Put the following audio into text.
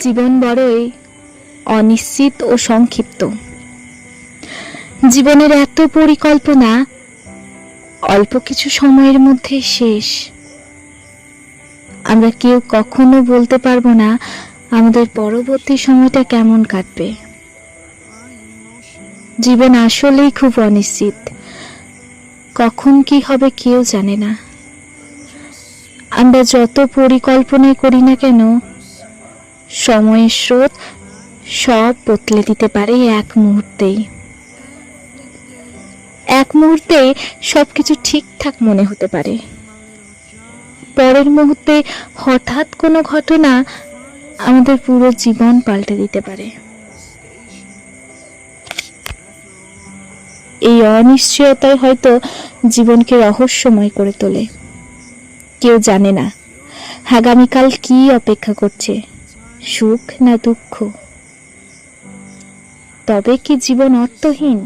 জীবন বড়ই অনিশ্চিত ও সংক্ষিপ্ত। জীবনের এত পরিকল্পনা অল্প কিছু সময়ের মধ্যে শেষ। আমরা কেউ কখনো বলতে পারবো না আমাদের পরবর্তী সময়টা কেমন কাটবে। জীবন আসলেই খুব অনিশ্চিত, কখন কি হবে কেউ জানে না। আমরা যত পরিকল্পনা করি না কেন, সময়ের স্রোত সব বদলে দিতে পারে এক মুহূর্তেই। এক মুহূর্তে সবকিছু ঠিকঠাক মনে হতে পারে, পরের মুহূর্তে হঠাৎ কোনো ঘটনা আমাদের পুরো জীবন পাল্টে দিতে পারে। এই অনিশ্চয়তাই হয়তো জীবনকে রহস্যময় করে তোলে। কেউ জানে না আগামীকাল কি অপেক্ষা করছে, সুখ না দুঃখ। তবে কি জীবন অর্থহীন?